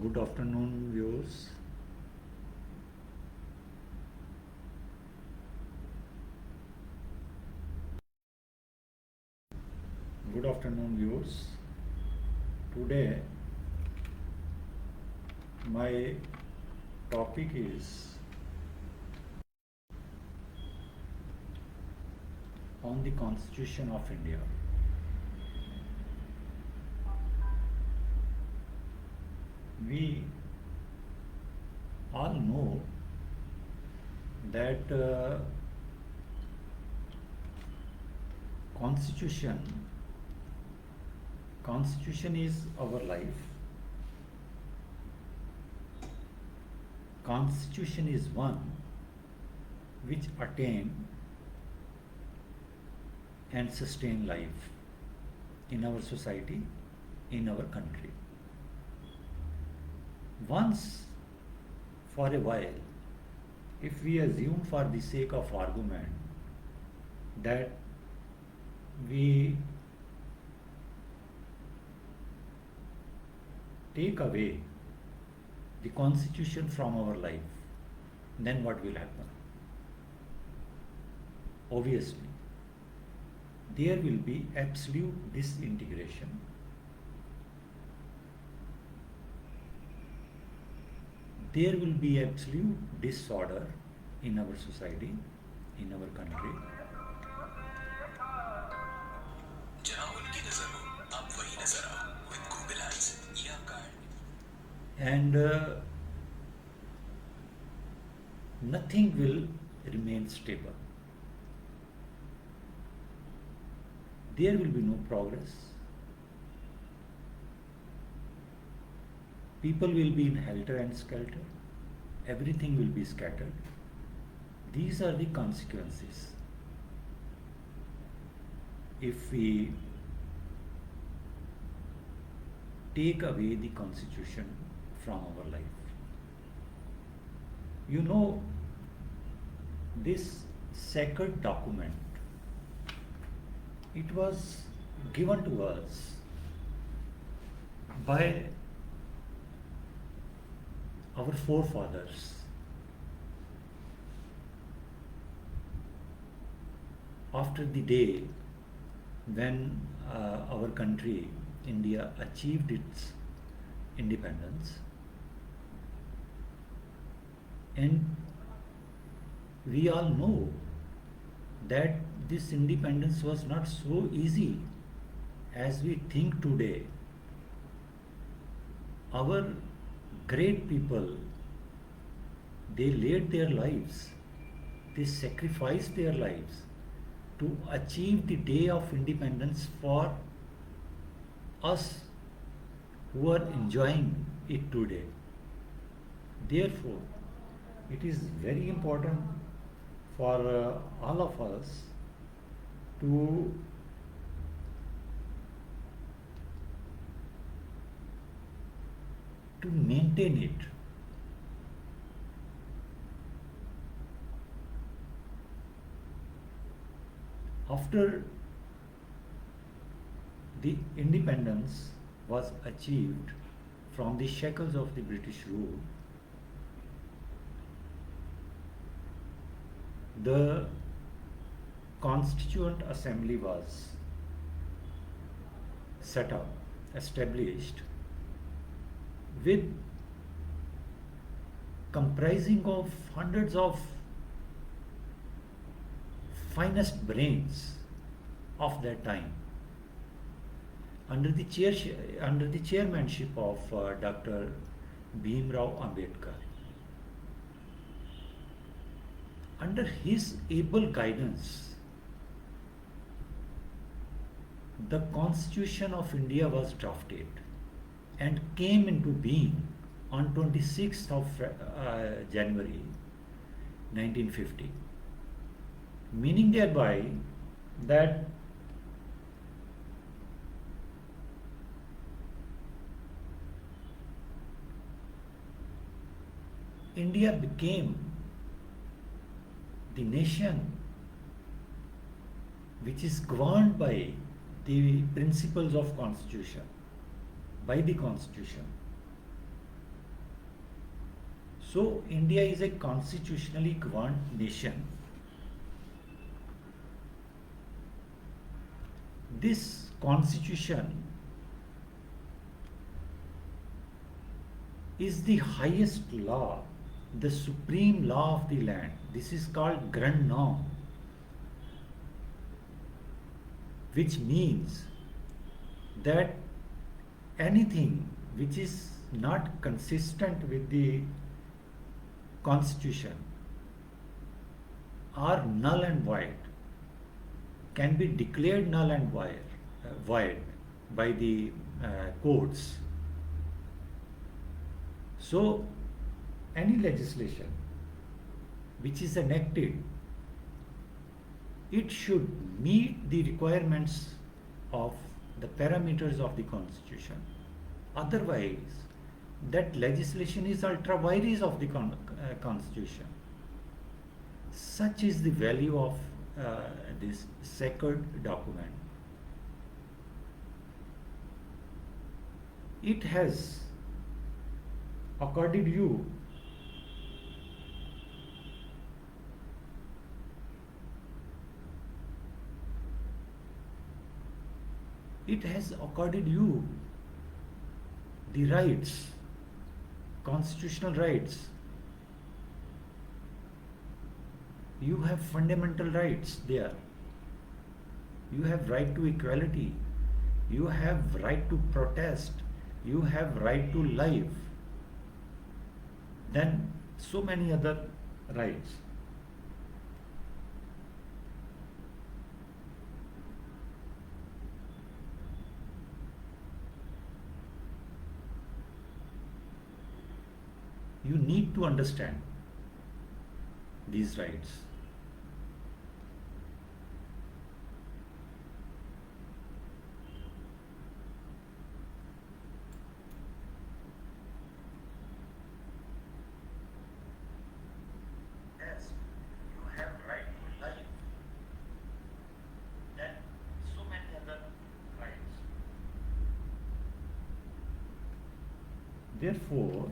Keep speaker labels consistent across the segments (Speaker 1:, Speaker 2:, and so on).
Speaker 1: Good afternoon, viewers. Good afternoon, viewers. Today, my topic is on the Constitution of India. We all know that Constitution is our life. Constitution is one which attain and sustain life in our society, in our country. Once for a while, if we assume for the sake of argument that we take away the constitution from our life, then what will happen? Obviously, there will be absolute disintegration. There will be absolute disorder in our society, in our country.
Speaker 2: जहां उनकी नजर हो, आप वही नजर आओ with Google Ads या card.
Speaker 1: And nothing will remain stable. There will be no progress. People will be in helter and skelter. Everything will be scattered. These are the consequences if we take away the constitution from our life. You know, this sacred document, it was given to us by our forefathers. After the day when our country, India, achieved its independence, and we all know that this independence was not so easy as we think today. Our great people, they laid their lives, they sacrificed their lives to achieve the day of independence for us who are enjoying it today. Therefore, it is very important for all of us to maintain it. After the independence was achieved from the shackles of the British rule, the Constituent Assembly was set up, established, with comprising of hundreds of finest brains of that time, under the chairmanship of Dr. Bhimrao Ambedkar. Under his able guidance, the Constitution of India was drafted and came into being on 26th of January 1950, meaning thereby that India became the nation which is governed by the principles of constitution, by the constitution. So India is a constitutionally governed nation. This constitution is the highest law, the supreme law of the land. This is called grand norm, which means that anything which is not consistent with the constitution are null and void, can be declared null and void by the courts. So, any legislation which is enacted, it should meet the requirements of the parameters of the constitution. Otherwise, that legislation is ultra vires of the constitution. Such is the value of this sacred document. It has accorded you the rights, constitutional rights. You have fundamental rights there. You have right to equality. You have right to protest. You have right to life. Then so many other rights. You need to understand these rights. Yes, you have right to life. Then so many other rights. Therefore,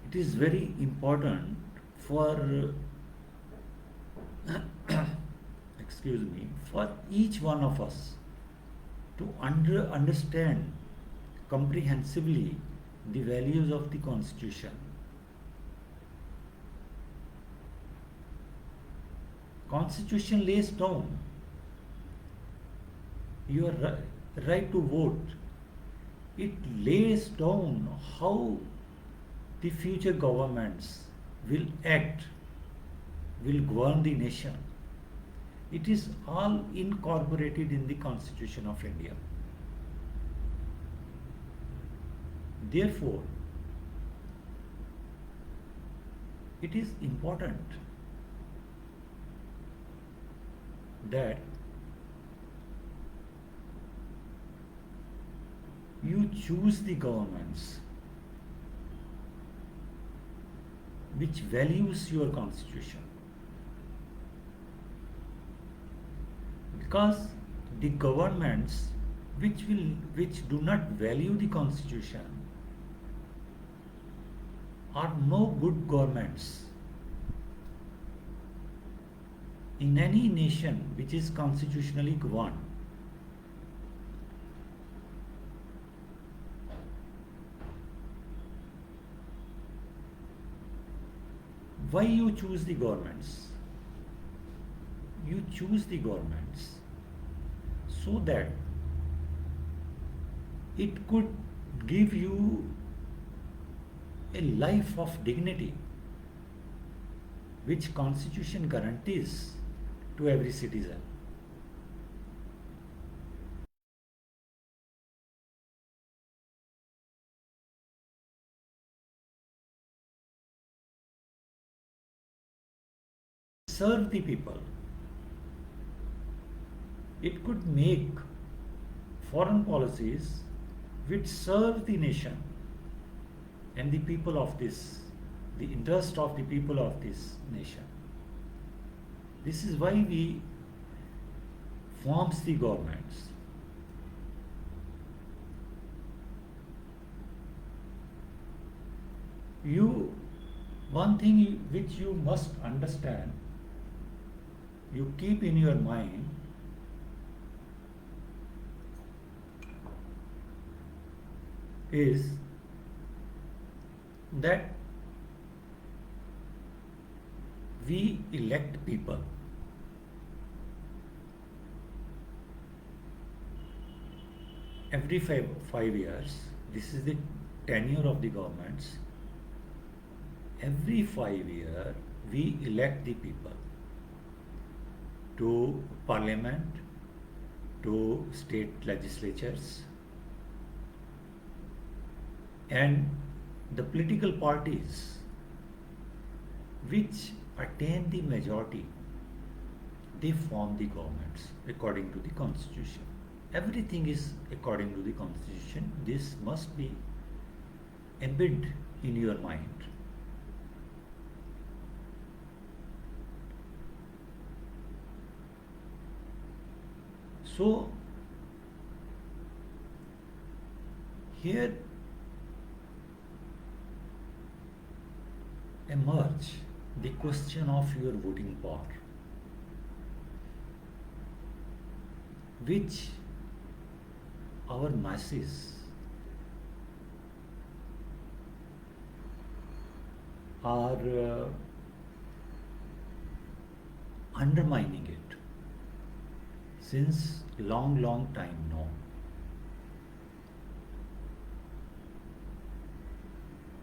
Speaker 1: it is very important for excuse me, for each one of us to understand comprehensively the values of the constitution. Constitution lays down your right to vote. It lays down how the future governments will act, will govern the nation. It is all incorporated in the Constitution of India. Therefore, it is important that you choose the governments which values your constitution, because the governments which do not value the constitution are no good governments. In any nation which is constitutionally governed, why you choose the governments? You choose the governments so that it could give you a life of dignity which constitution guarantees to every citizen. Serve the people. It could make foreign policies which serve the nation and the people of this, the interest of the people of this nation. This is why we forms the governments. You, one thing which you must understand, you keep in your mind, is that we elect people. Every five years, this is the tenure of the governments. Every 5 years, we elect the people to parliament, to state legislatures, and the political parties which attain the majority, they form the governments according to the constitution. Everything is according to the constitution. This must be embedded in your mind. So here emerge the question of your voting power, which our masses are undermining it since long time now.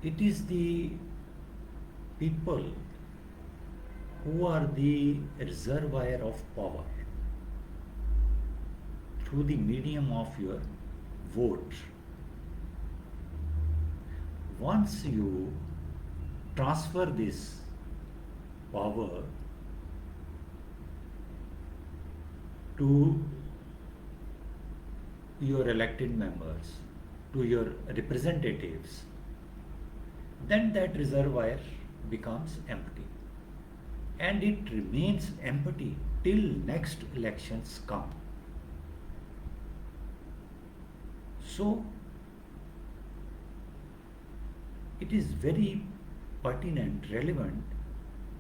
Speaker 1: It is the people who are the reservoir of power through the medium of your vote. Once you transfer this power to your elected members, to your representatives, then that reservoir becomes empty, and it remains empty till next elections come. So it is very pertinent, relevant,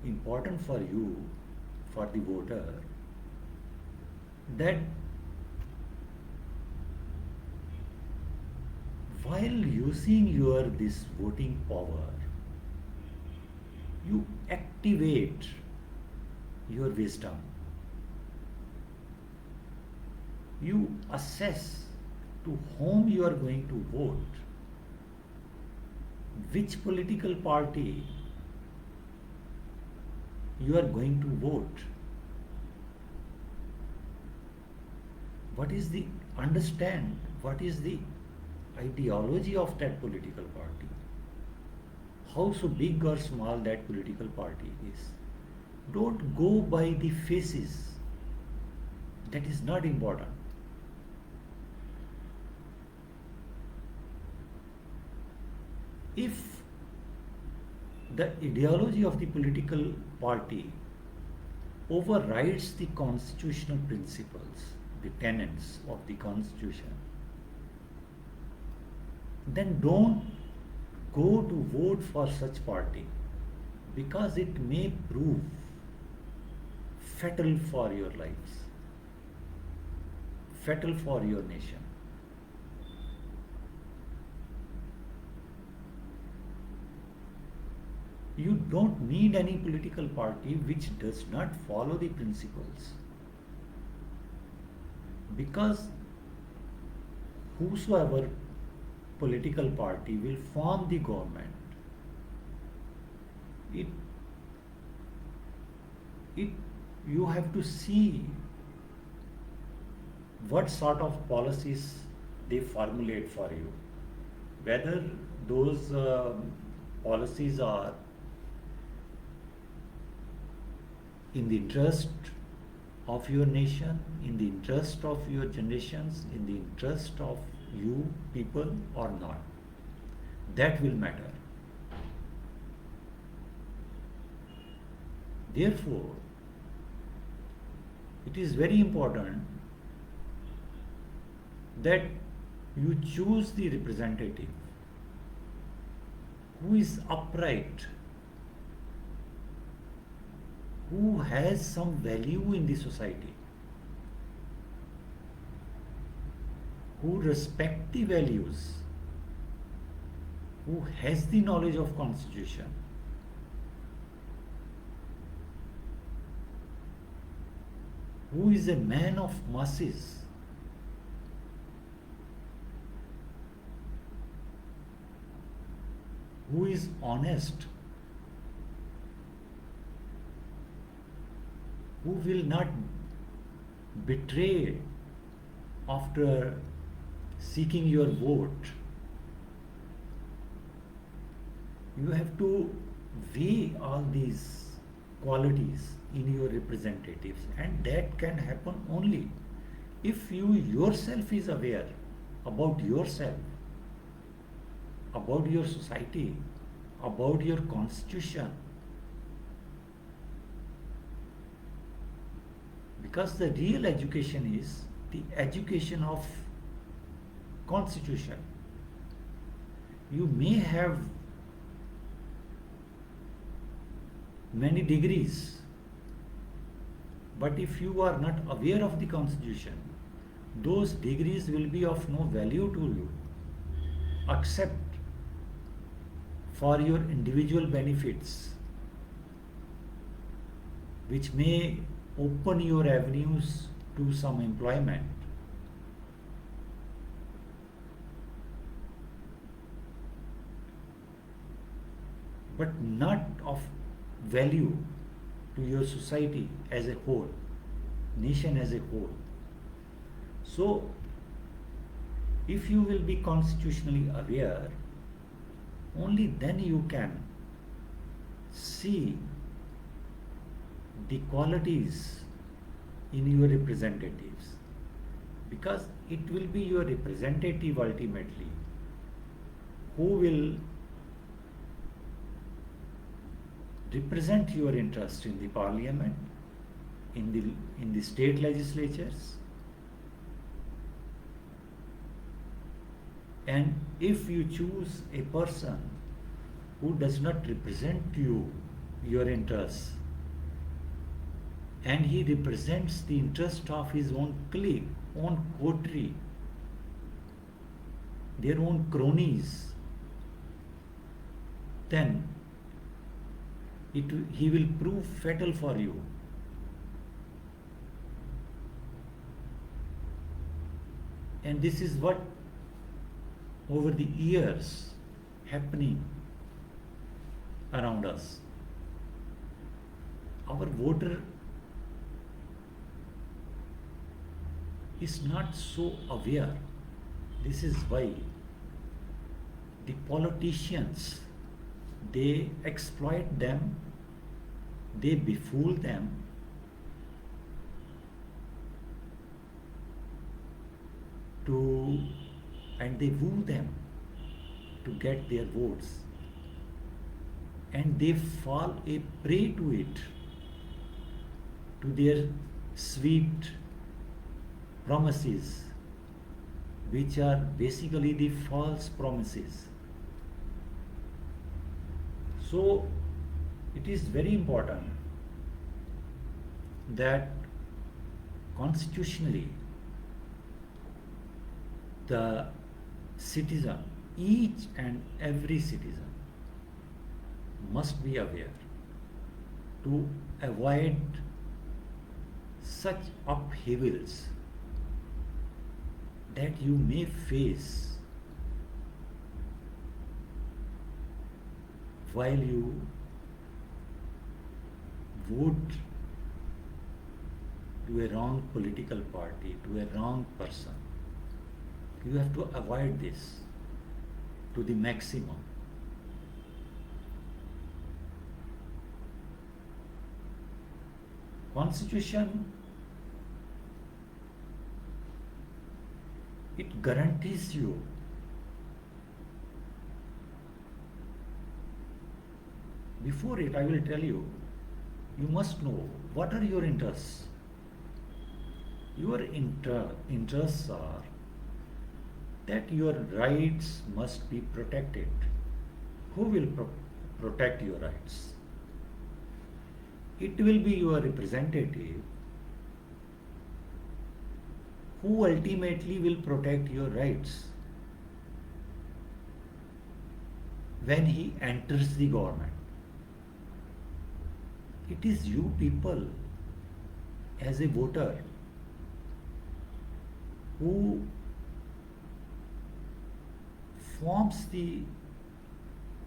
Speaker 1: important for you, for the voter, that while using your this voting power, you activate your wisdom. You assess to whom you are going to vote, which political party you are going to vote. What is the understand? What is the ideology of that political party? How so big or small that political party is? Don't go by the faces. That is not important. If the ideology of the political party overrides the constitutional principles, the tenets of the constitution, then don't go to vote for such party, because it may prove fatal for your lives, fatal for your nation. You don't need any political party which does not follow the principles, because whosoever political party will form the government, it you have to see what sort of policies they formulate for you, whether those policies are in the interest of your nation, in the interest of your generations, in the interest of you people or not. That will matter. Therefore, it is very important that you choose the representative who is upright, who has some value in the society, who respect the values, who has the knowledge of constitution, who is a man of masses, who is honest, who will not betray after seeking your vote. You have to weigh all these qualities in your representatives, and that can happen only if you yourself is aware about yourself, about your society, about your constitution. Because the real education is the education of constitution. You may have many degrees, but if you are not aware of the constitution, those degrees will be of no value to you, except for your individual benefits, which may open your avenues to some employment. But not of value to your society as a whole, nation as a whole. So, if you will be constitutionally aware, only then you can see the qualities in your representatives, because it will be your representative ultimately who will represent your interest in the parliament, in the state legislatures. And if you choose a person who does not represent you, your interests, and he represents the interest of his own clique, own coterie, their own cronies, then he will prove fatal for you. And this is what over the years happening around us. Our voter is not so aware. This is why the politicians, they exploit them, they befool them, and they woo them to get their votes, and they fall a prey to it, to their sweet promises, which are basically the false promises. So it is very important that constitutionally the citizen, each and every citizen, must be aware to avoid such upheavals that you may face while you vote to a wrong political party, to a wrong person. You have to avoid this to the maximum. Constitution, it guarantees you before it. I will tell you, you must know what are your interests. Your interests are that your rights must be protected. Who will protect your rights? It will be your representative who ultimately will protect your rights when he enters the government. It is you people as a voter who forms the,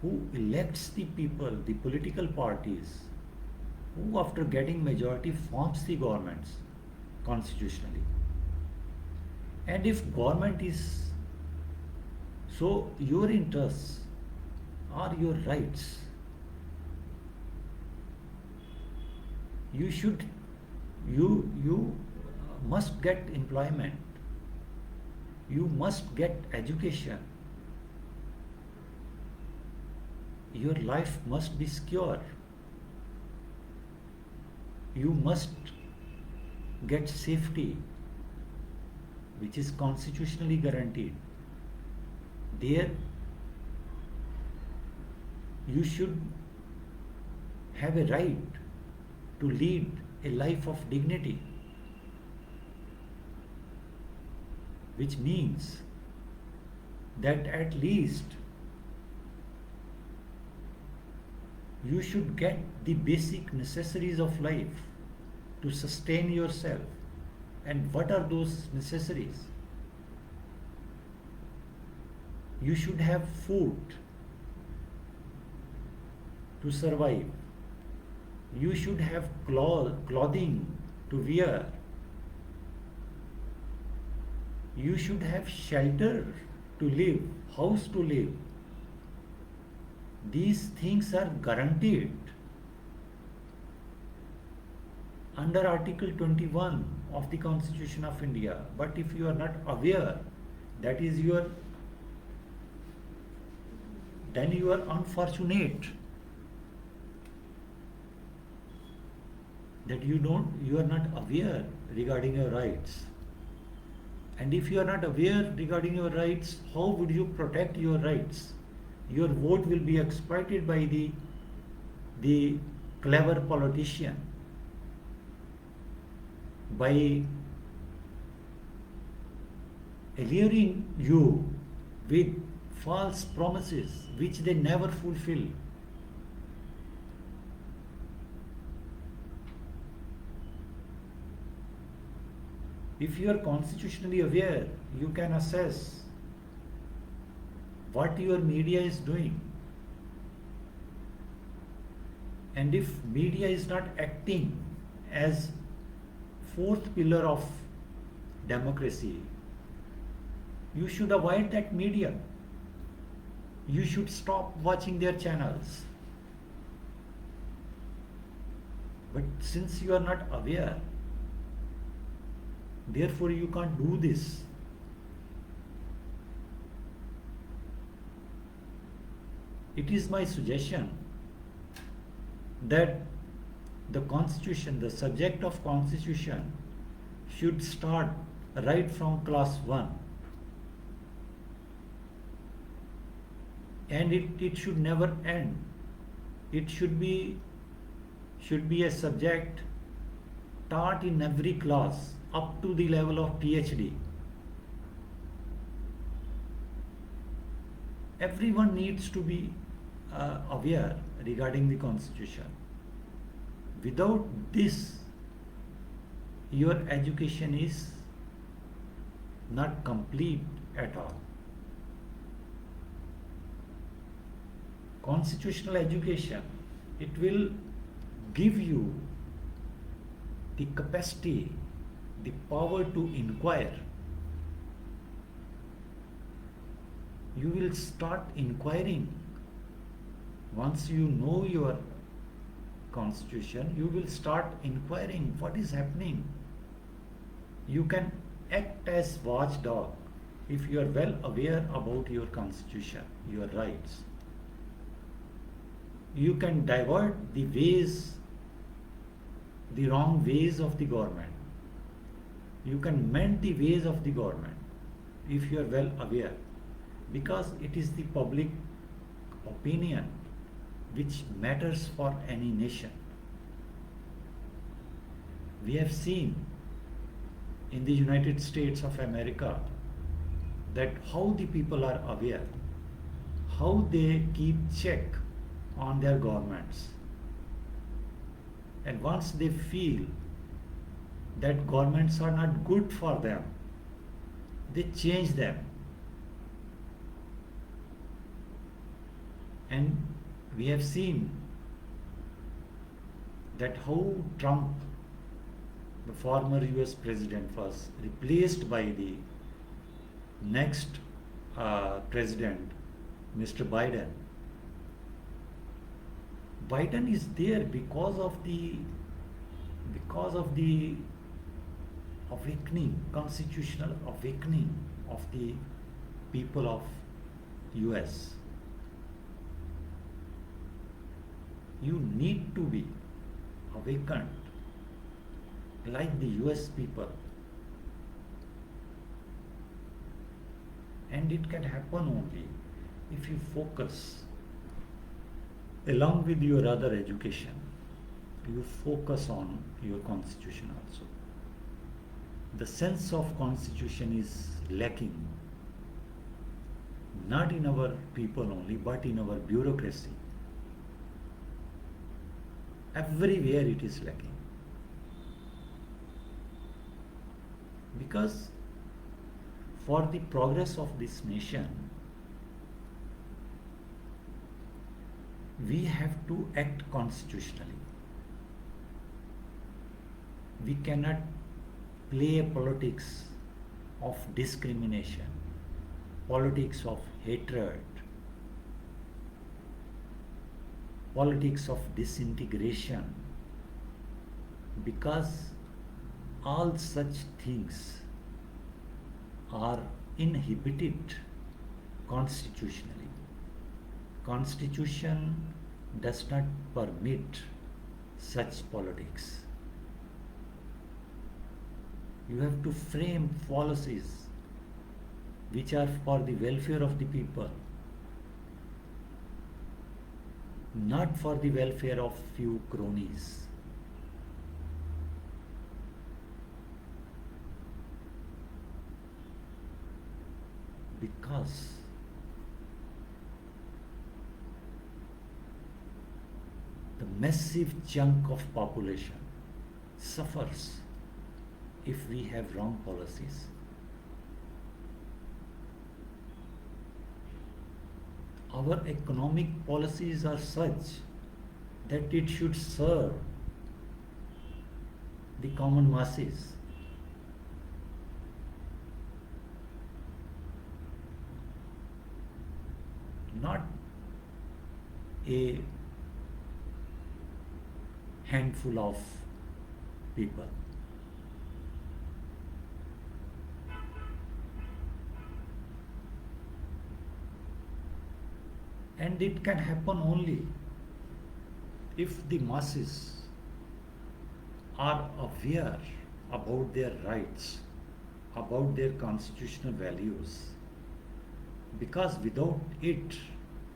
Speaker 1: who elects the people, the political parties, who after getting majority forms the governments constitutionally. And if government is, so your interests are your rights. You should, you must get employment. You must get education. Your life must be secure. You must get safety, which is constitutionally guaranteed. There, you should have a right to lead a life of dignity, which means that at least you should get the basic necessities of life to sustain yourself. And what are those necessities? You should have food to survive. You should have clothing to wear. You should have shelter to live, house to live. These things are guaranteed under Article 21 of the Constitution of India. But if you are not aware, that is your, then you are unfortunate that you are not aware regarding your rights. And if you are not aware regarding your rights, how would you protect your rights? Your vote will be exploited by the clever politician, by alluring you with false promises which they never fulfill. If you are constitutionally aware, you can assess what your media is doing. And if media is not acting as fourth pillar of democracy, you should avoid that media. You should stop watching their channels. But since you are not aware, therefore you can't do this. It is my suggestion that the Constitution, the subject of Constitution, should start right from class 1. And it should never end. It should be a subject taught in every class up to the level of PhD. Everyone needs to be aware regarding the Constitution. Without this, your education is not complete at all. Constitutional education, it will give you the capacity, the power to inquire. You will start inquiring. Once you know your Constitution, you will start inquiring what is happening. You can act as watchdog if you are well aware about your Constitution, your rights. You can divert the wrong ways of the government. You can mend the ways of the government. if you are well aware, because it is the public opinion which matters for any nation. We have seen in the United States of America that how the people are aware, how they keep check on their governments. And once they feel that governments are not good for them, they change them. And we have seen that how Trump, the former US president, was replaced by the next president, Mr. Biden. Biden is there because of the awakening, constitutional awakening of the people of US. You need to be awakened like the US people. And it can happen only if you focus, along with your other education, you focus on your constitution also. The sense of constitution is lacking, not in our people only, but in our bureaucracy. Everywhere it is lacking. Because for the progress of this nation, we have to act constitutionally. We cannot play politics of discrimination, politics of hatred, politics of disintegration, because all such things are inhibited constitutionally. Constitution does not permit such politics. You have to frame policies which are for the welfare of the people, not for the welfare of few cronies. Because the massive chunk of population suffers if we have wrong policies. Our economic policies are such that it should serve the common masses. Not a handful of people. And it can happen only if the masses are aware about their rights, about their constitutional values. Because without it,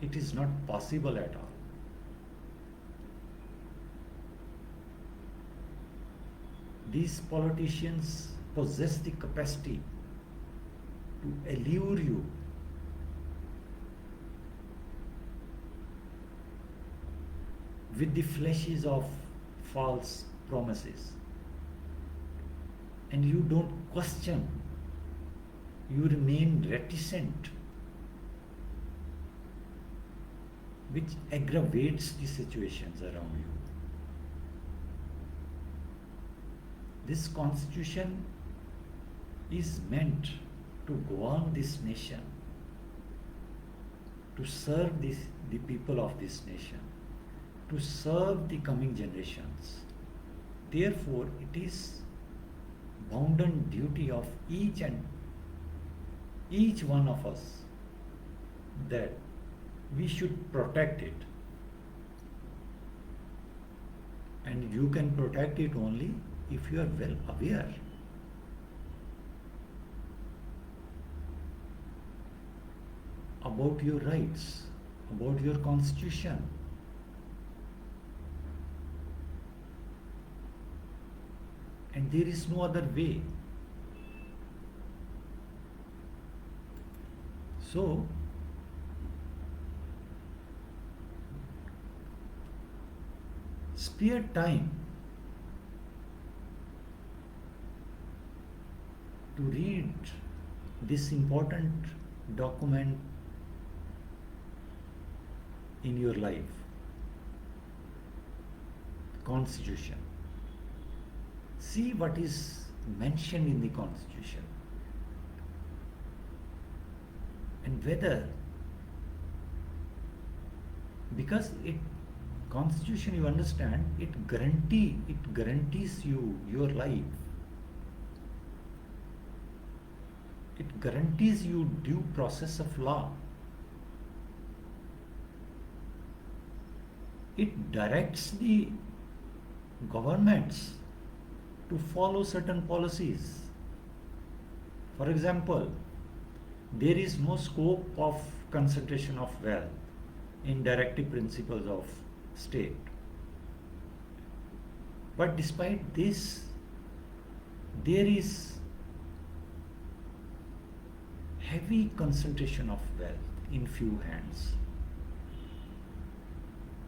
Speaker 1: it is not possible at all. These politicians possess the capacity to allure you with the flashes of false promises, and you don't question, you remain reticent, which aggravates the situations around you. This constitution is meant to govern this nation, to serve the people of this nation, to serve the coming generations. Therefore, it is bounden duty of each one of us that we should protect it. And you can protect it only if you are well aware. about your rights, about your constitution. And there is no other way. So, spare time to read this important document in your life, Constitution. See what is mentioned in the Constitution and whether, because Constitution, you understand, it guarantees you your life. It guarantees you due process of law. It directs the governments to follow certain policies. For example, there is no scope of concentration of wealth in directive principles of state. But despite this, there is heavy concentration of wealth in few hands.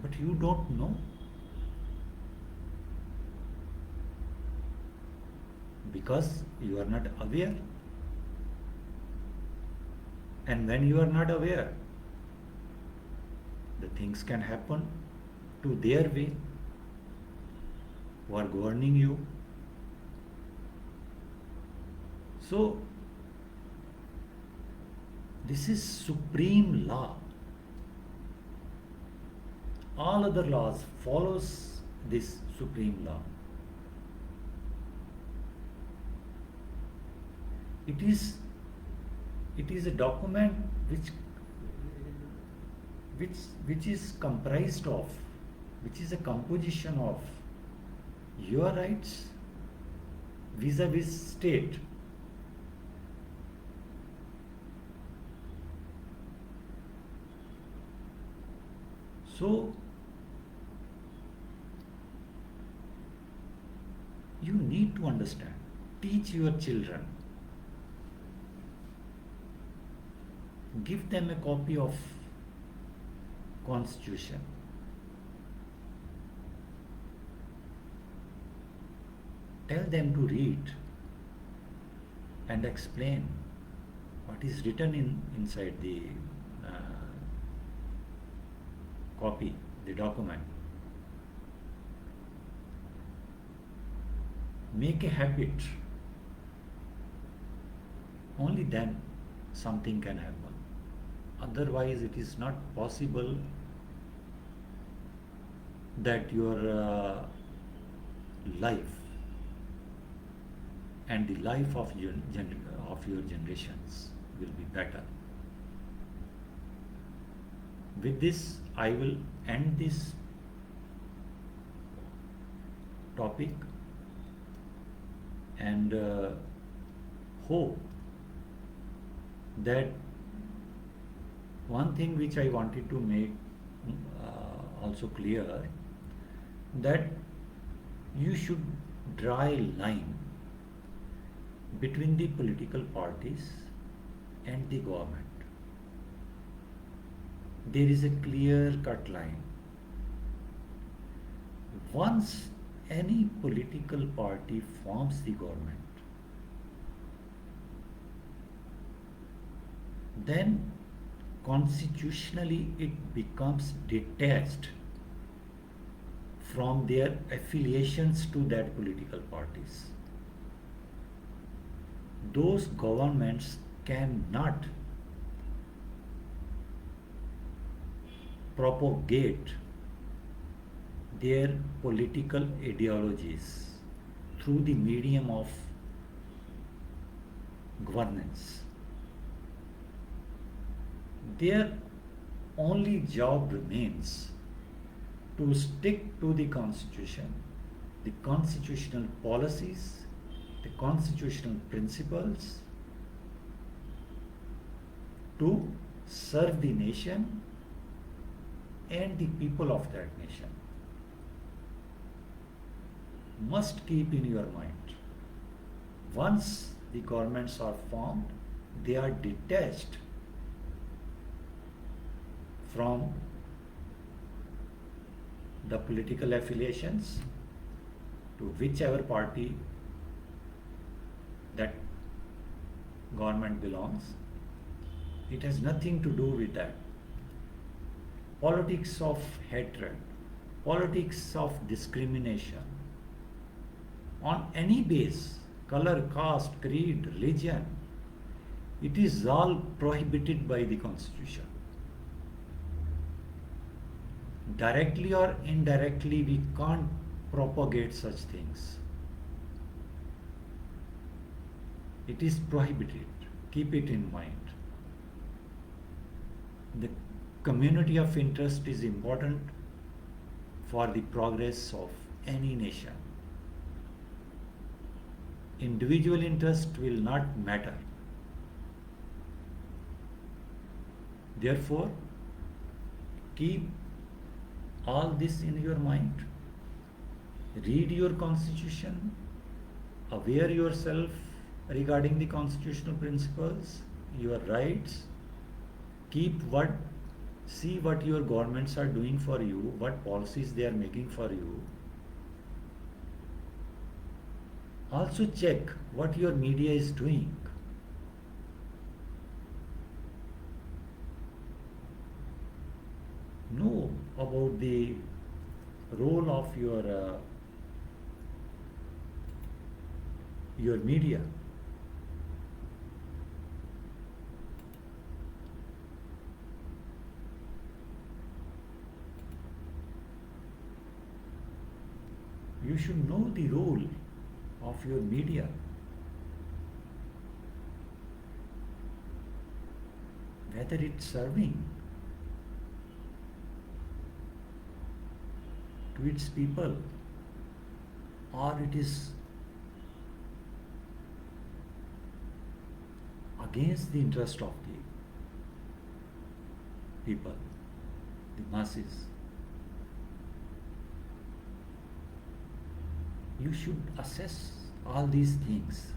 Speaker 1: But you don't know. Because you are not aware. And when you are not aware, the things can happen to their way, who are governing you. So, this is supreme law. All other laws follows this supreme law. It is a document which is comprised of, which is a composition of your rights vis-a-vis state. So, you need to understand, teach your children, give them a copy of Constitution. Tell them to read and explain what is written inside the copy, the document. Make a habit. Only then something can happen. Otherwise, it is not possible that your life and the life of your generations will be better. With this, I will end this topic and hope that one thing which I wanted to make also clear, that you should draw a line between the political parties and the government. There is a clear-cut line. Once any political party forms the government, then constitutionally it becomes detached from their affiliations to that political parties. Those governments cannot propagate their political ideologies through the medium of governance. Their only job remains to stick to the Constitution, the constitutional policies, the constitutional principles, to serve the nation and the people of that nation. Must keep in your mind. Once the governments are formed, they are detached from the political affiliations to whichever party that government belongs. It has nothing to do with that. Politics of hatred, politics of discrimination on any base, color, caste, creed, religion, it is all prohibited by the Constitution. Directly or indirectly, we can't propagate such things. It is prohibited. Keep it in mind. The community of interest is important for the progress of any nation. Individual interest will not matter. Therefore, keep all this in your mind. Read your constitution, aware yourself regarding the constitutional principles, your rights. See what your governments are doing for you, what policies they are making for you. Also check what your media is doing. Know about the role of your media. You should know the role of your media. Whether it's serving to its people or it is against the interest of the people, the masses. You should assess all these things,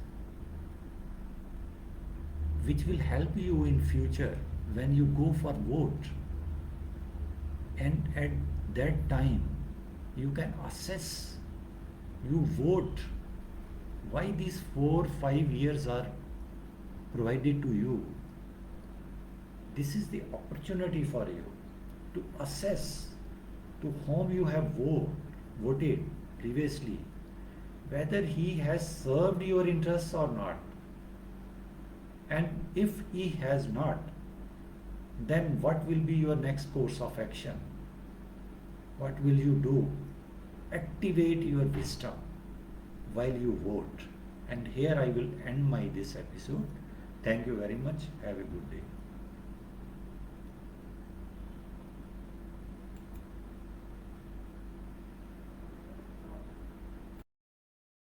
Speaker 1: which will help you in future when you go for vote. And at that time, you can assess, you vote, why these 4-5 years are provided to you. This is the opportunity for you to assess to whom you have voted previously, whether he has served your interests or not. And if he has not, then what will be your next course of action? What will you do? Activate your wisdom while you vote. And here I will end this episode. Thank you very much. Have a good day.